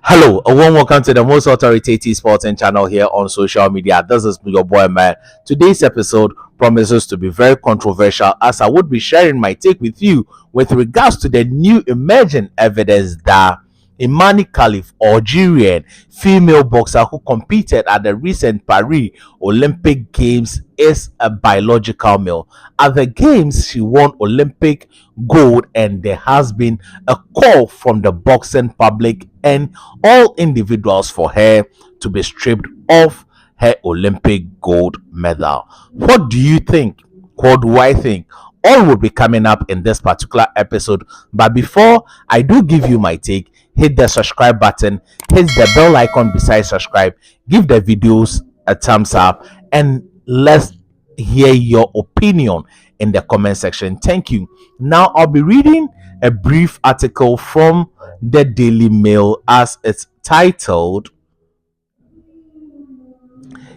Hello, a warm welcome to the most authoritative sporting channel here on social media. This is your boy man. Today's episode promises to be very controversial as I would be sharing my take with you with regards to the new emerging evidence that Imane Khelif, Algerian female boxer who competed at the recent Paris Olympic Games, is a biological male. At the games, she won Olympic gold, and there has been a call from the boxing public and all individuals for her to be stripped of her Olympic gold medal. What do you think? What do I think? All will be coming up in this particular episode. But before I do give you my take, hit the subscribe button, hit the bell icon beside subscribe, give the videos a thumbs up, and let's hear your opinion in the comment section. Thank you. Now I'll be reading a brief article from the Daily Mail as it's titled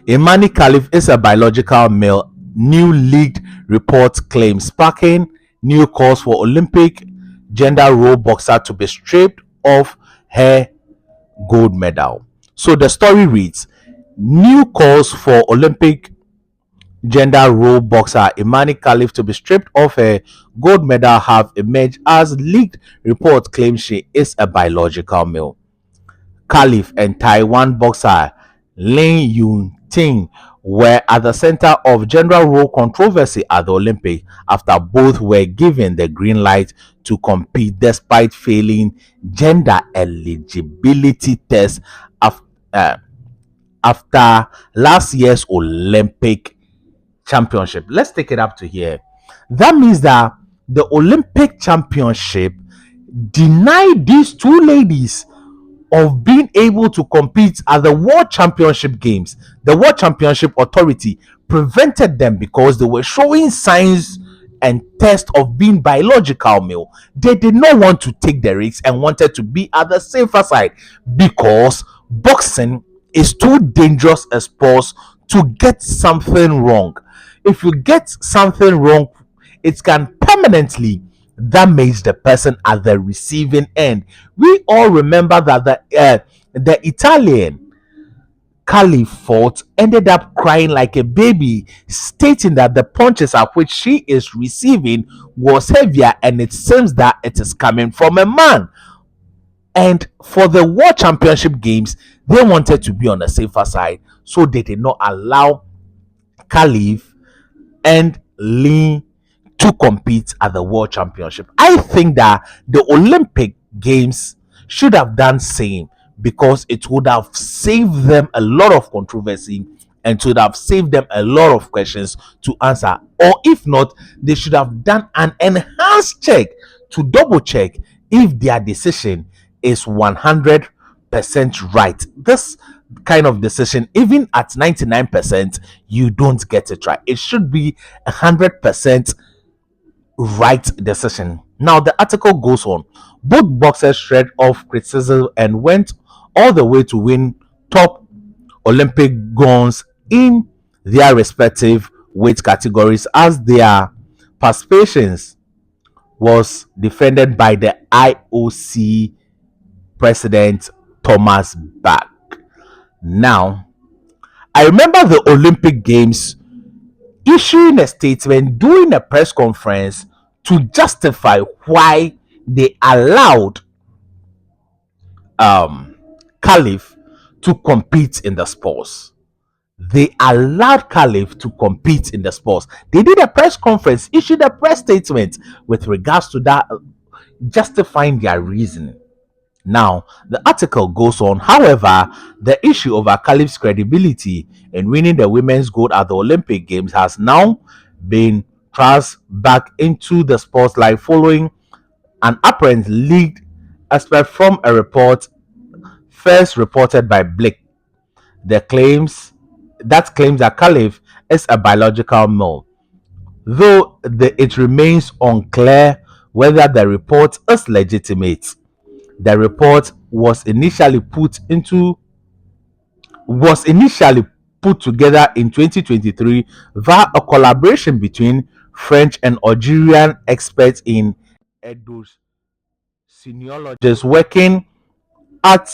Imane Khelif is a biological male, new leaked report claims, sparking new calls for Olympic gender role boxer to be stripped of her gold medal. So the story reads, new calls for Olympic gender role boxer Imane Khelif to be stripped of her gold medal have emerged as leaked report claims she is a biological male. Khelif and Taiwan boxer Lin Yun-ting were at the center of gender role controversy at the Olympics after both were given the green light to compete despite failing gender eligibility tests after last year's Olympic championship. Let's take it up to here. That means that the Olympic championship denied these two ladies of being able to compete at the World Championship Games. The World Championship Authority prevented them because they were showing signs and tests of being biological male. They did not want to take the risks and wanted to be at the safer side because boxing is too dangerous a sport to get something wrong. If you get something wrong, it can permanently damage the person at the receiving end. We all remember that the Italian Khelif fought ended up crying like a baby, stating that the punches at which she is receiving was heavier and it seems that it is coming from a man. And for the World Championship Games, they wanted to be on the safer side, so they did not allow Khelif and Lee to compete at the World Championship. I think that the Olympic Games should have done same because it would have saved them a lot of controversy and would have saved them a lot of questions to answer. Or if not, they should have done an enhanced check to double check if their decision is 100% right. This kind of decision, even at 99%, you don't get it right. It should be 100% right decision. Now the article goes on. Both boxers shred off criticism and went all the way to win top Olympic goals in their respective weight categories as their participations was defended by the IOC president Thomas Bach. Now, I remember the Olympic Games issuing a statement during a press conference to justify why they allowed Khelif to compete in the sports. They allowed Khelif to compete in the sports. They did a press conference, issued a press statement with regards to that, justifying their reasoning. Now, the article goes on. However, the issue over Khelif's credibility in winning the women's gold at the Olympic Games has now been thrust back into the spotlight following an apparent leaked aspect from a report first reported by Blake. The claims that Khelif is a biological male, though it remains unclear whether the report is legitimate. The report was initially put together in 2023 via a collaboration between French and Algerian experts in endocrinologists working at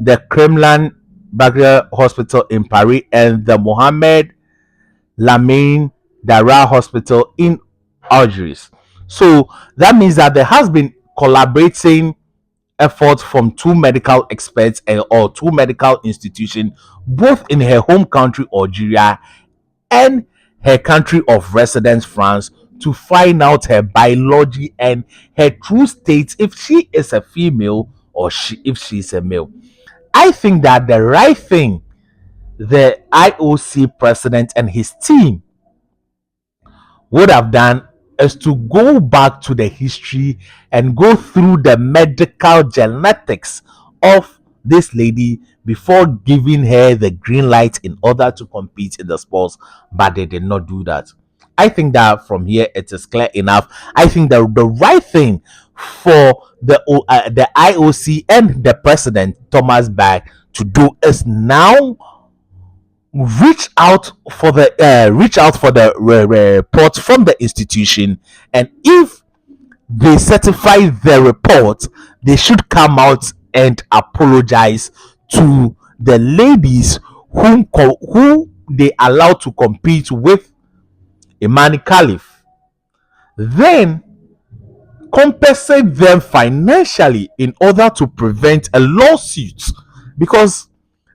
the Kremlin Baghdad Hospital in Paris, and the Mohammed Lamine Dara Hospital in Algiers. So that means that there has been collaborating efforts from two medical experts and or two medical institutions, both in her home country Algeria and her country of residence France, to find out her biology and her true state, if she is a female or if she's a male. I think that the right thing the IOC president and his team would have done is to go back to the history and go through the medical genetics of this lady before giving her the green light in order to compete in the sports, but they did not do that. I think that from here it is clear enough. I think that the right thing for the IOC and the president Thomas Bach to do is now reach out for the report from the institution, and if they certify the report, they should come out and apologize to the ladies who they allowed to compete with Imane Khelif, then compensate them financially in order to prevent a lawsuit, because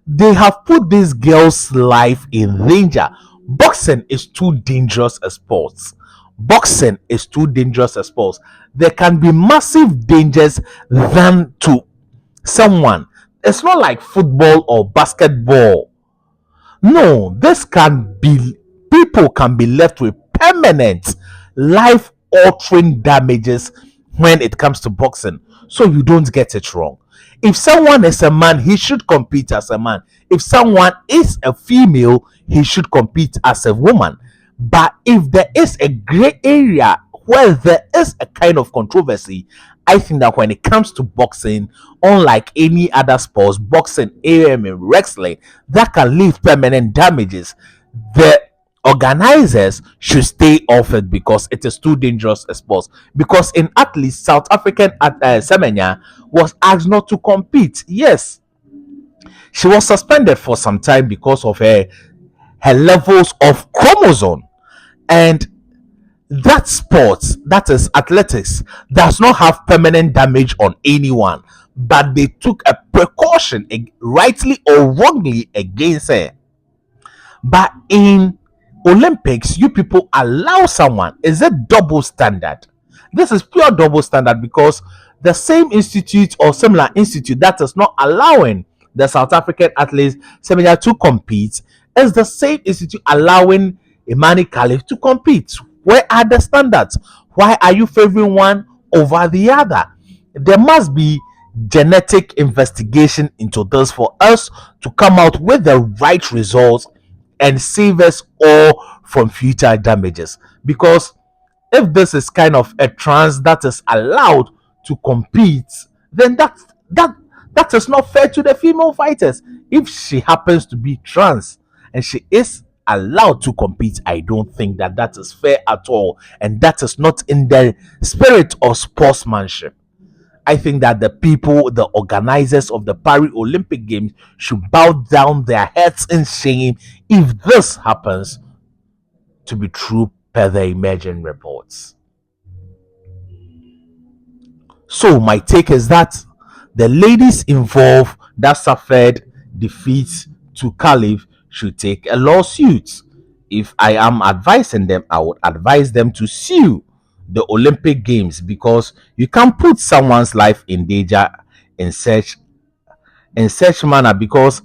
they have put this girl's life in danger. Boxing is too dangerous a sport. Boxing is too dangerous a sport. There can be massive dangers than to someone. It's not like football or basketball. No, this can be, people can be left with permanent life altering damages when it comes to boxing. So you don't get it wrong. If someone is a man, he should compete as a man. If someone is a female, he should compete as a woman. But if there is a gray area where there is a kind of controversy, I think that when it comes to boxing, unlike any other sports, boxing, AM, wrestling, that can leave permanent damages, the organizers should stay off it because it is too dangerous a sport. Because in athletes, South African Semenya was asked not to compete. Yes, she was suspended for some time because of her levels of chromosome, and that sport, that is athletics, does not have permanent damage on anyone, but they took a precaution, rightly or wrongly, against her. But in Olympics, you people allow someone. Is it double standard? This is pure double standard, because the same institute or similar institute that is not allowing the South African athletes similar to compete is the same institute allowing Imane Khelif to compete. Where are the standards? Why are you favoring one over the other? There must be genetic investigation into this for us to come out with the right results and save us all from future damages. Because if this is kind of a trans that is allowed to compete, then that is not fair to the female fighters. If she happens to be trans and she is allowed to compete, I don't think that that is fair at all, and that is not in the spirit of sportsmanship. I think that the people, the organizers of the Paris Olympic Games, should bow down their heads in shame if this happens to be true per the emerging reports. So my take is that the ladies involved that suffered defeats to Khalif should take a lawsuit. If I am advising them, I would advise them to sue the Olympic Games, because you can put someone's life in danger in such manner, because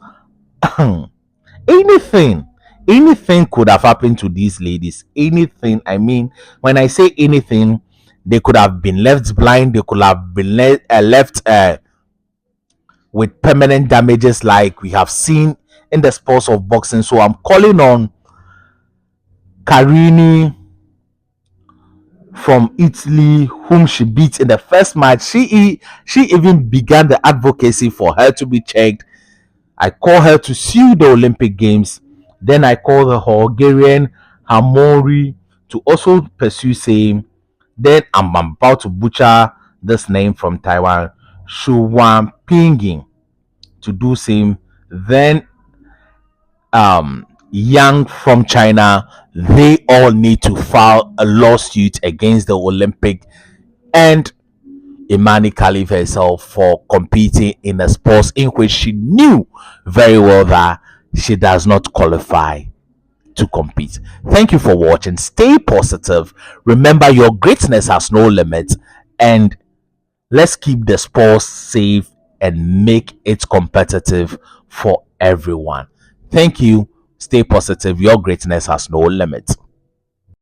anything anything could have happened to these ladies. Anything, I mean, when I say anything, they could have been left blind, they could have been left with permanent damages like we have seen in the sports of boxing. So I'm calling on Carini from Italy, whom she beat in the first match. She even began the advocacy for her to be checked. I call her to sue the Olympic Games. Then I call the Algerian Hamori to also pursue same. Then I'm about to butcher this name from Taiwan, Shuwan Pinging, to do same. Then Yang from China, they all need to file a lawsuit against the Olympic and Imane Khelif herself for competing in a sport in which she knew very well that she does not qualify to compete. Thank you for watching. Stay positive. Remember, your greatness has no limit, and let's keep the sport safe and make it competitive for everyone. Thank you. Stay positive. Your greatness has no limit.